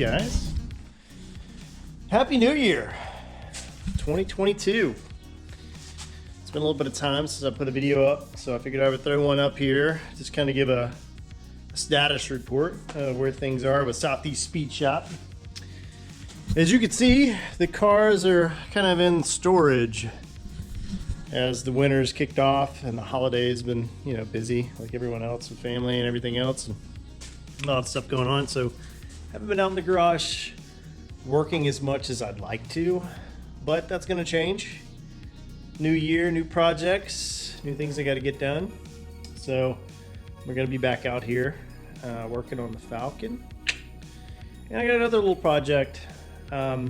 guys. Happy New Year 2022. It's been a little bit of time since I put a video up, so I figured I would throw one up here, just kind of give a status report of where things are with Southeast Speed Shop. As you can see, the cars are kind of in storage as the winter's kicked off and the holidays been, busy like everyone else with family and everything else, and a lot of stuff going on. So haven't been out in the garage working as much as I'd like to, but that's going to change. New year, new projects, new things I got to get done. So we're going to be back out here working on the Falcon. And I got another little project that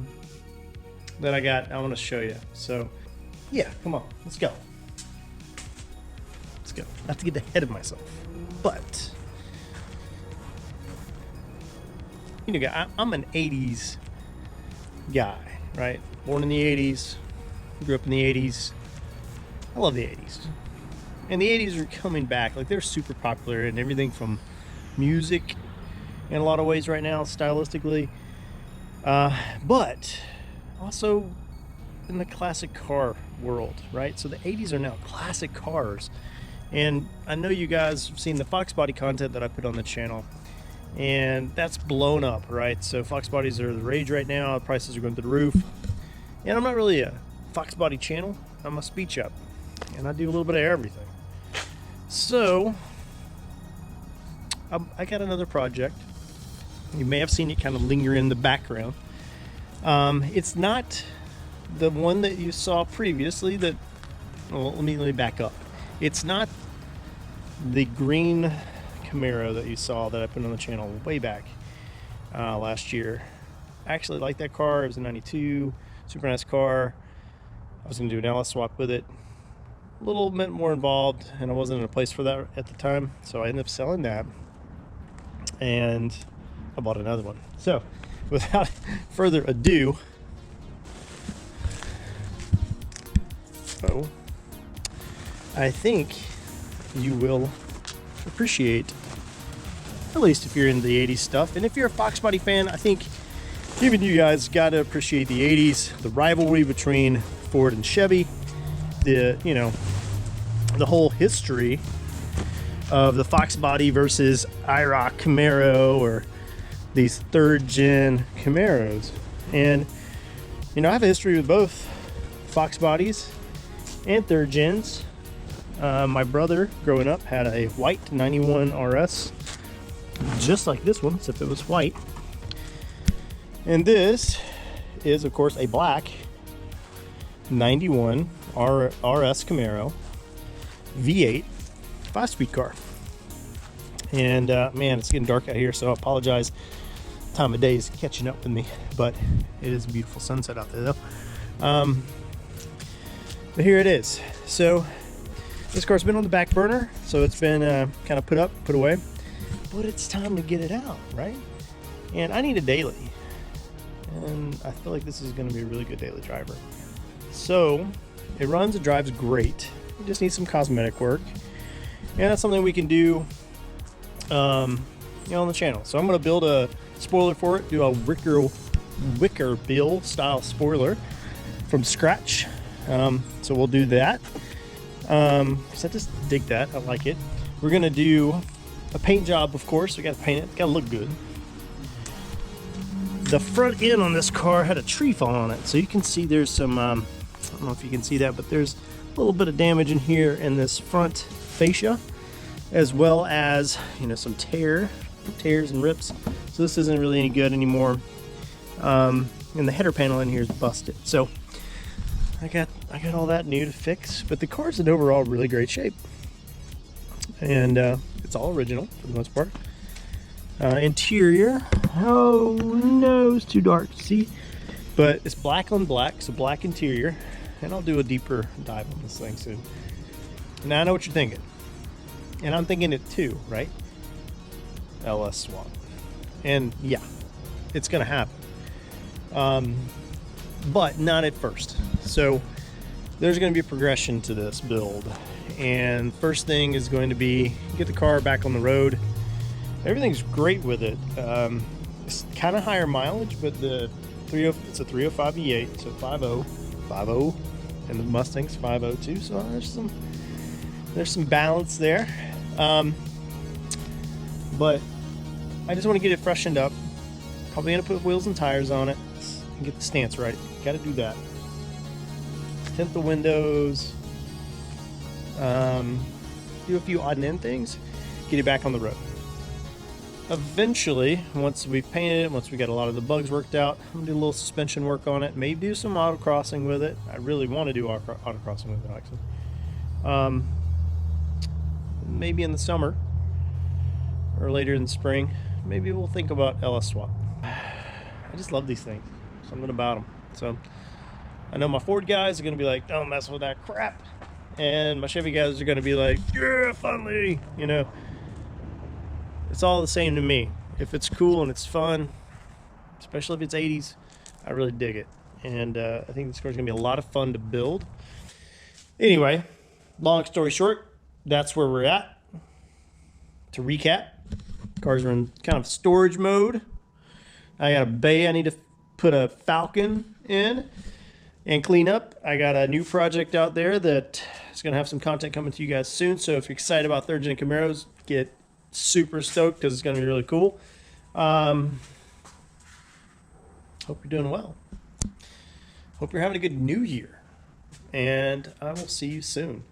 I want to show you. So yeah, come on, let's go. Let's go. Not to get ahead of myself, but I'm an 80s guy, right? Born in the 80s, grew up in the 80s. I love the 80s. And the 80s are coming back. Like, they're super popular in everything from music in a lot of ways right now, stylistically, but also in the classic car world, right? So the 80s are now classic cars. And I know you guys have seen the Fox Body content that I put on the channel, and that's blown up, right? So Fox Bodies are the rage right now. The prices are going through the roof. And I'm not really a Fox Body channel. I'm a speed shop, and I do a little bit of everything. So I got another project. You may have seen it kind of linger in the background. It's not the one that you saw previously. Let me back up. It's not the green Camaro that you saw that I put on the channel way back last year. I actually like that car. It was a 92, super nice car. I was going to do an LS swap with it. A little bit more involved, and I wasn't in a place for that at the time, so I ended up selling that, and I bought another one. So without further ado, I think you will appreciate, at least if you're into the 80s stuff. And if you're a Fox Body fan, I think even you guys got to appreciate the 80s, the rivalry between Ford and Chevy, the whole history of the Fox Body versus IROC Camaro, or these third gen Camaros. And I have a history with both Fox Bodies and third gens. My brother, growing up, had a white 91 RS, just like this one, except it was white. And this is, of course, a black 91 RS Camaro V8 5-speed car. And man, it's getting dark out here, so I apologize. Time of day is catching up with me, but it is a beautiful sunset out there, though. But here it is. So this car's been on the back burner, so it's been kind of put away, but it's time to get it out, right? And I need a daily, and I feel like this is going to be a really good daily driver. So it runs and drives great. It just needs some cosmetic work, and that's something we can do on the channel. So I'm going to build a spoiler for it, do a wicker bill style spoiler from scratch. So we'll do that. Because I just dig that. I like it. We're going to do a paint job, of course. We got to paint it. Got to look good. The front end on this car had a tree fall on it. So you can see there's some, I don't know if you can see that, but there's a little bit of damage in here in this front fascia, as well as, some tears and rips. So this isn't really any good anymore. And the header panel in here is busted. So I got all that new to fix, but the car's in overall really great shape, and it's all original for the most part. Interior, oh no, it's too dark to see, but it's black on black, so black interior, and I'll do a deeper dive on this thing soon. Now I know what you're thinking, and I'm thinking it too, right? LS swap, and yeah, it's gonna happen. But not at first. So there's going to be a progression to this build, and first thing is going to be get the car back on the road. Everything's great with it. It's kind of higher mileage, but it's a 305 V8, so 5.0, and the Mustang's 5.0 too. So there's some balance there. But I just want to get it freshened up. Probably gonna put wheels and tires on it and get the stance right. Got to do that. Tint the windows. Do a few odd and end things. Get it back on the road. Eventually, once we've painted it, once we got a lot of the bugs worked out, I'm gonna do a little suspension work on it. Maybe do some autocrossing with it. I really want to do autocrossing with it, actually. Maybe in the summer or later in the spring, maybe we'll think about LS swap. I just love these things. Something about them. So I know my Ford guys are gonna be like, "Don't mess with that crap," and my Chevy guys are gonna be like, "Yeah, finally," you know. It's all the same to me. If it's cool and it's fun, especially if it's 80s, I really dig it. And I think this car is going to be a lot of fun to build. Anyway, long story short, that's where we're at. To recap, cars are in kind of storage mode. I got a bay I need to put a Falcon in and clean up. I got a new project out there that is going to have some content coming to you guys soon. So if you're excited about third gen Camaros, get super stoked because it's going to be really cool. Hope you're doing well. Hope you're having a good new year. And I will see you soon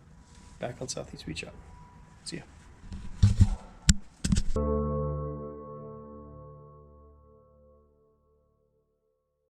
back on Southeast Beach Shop. See ya.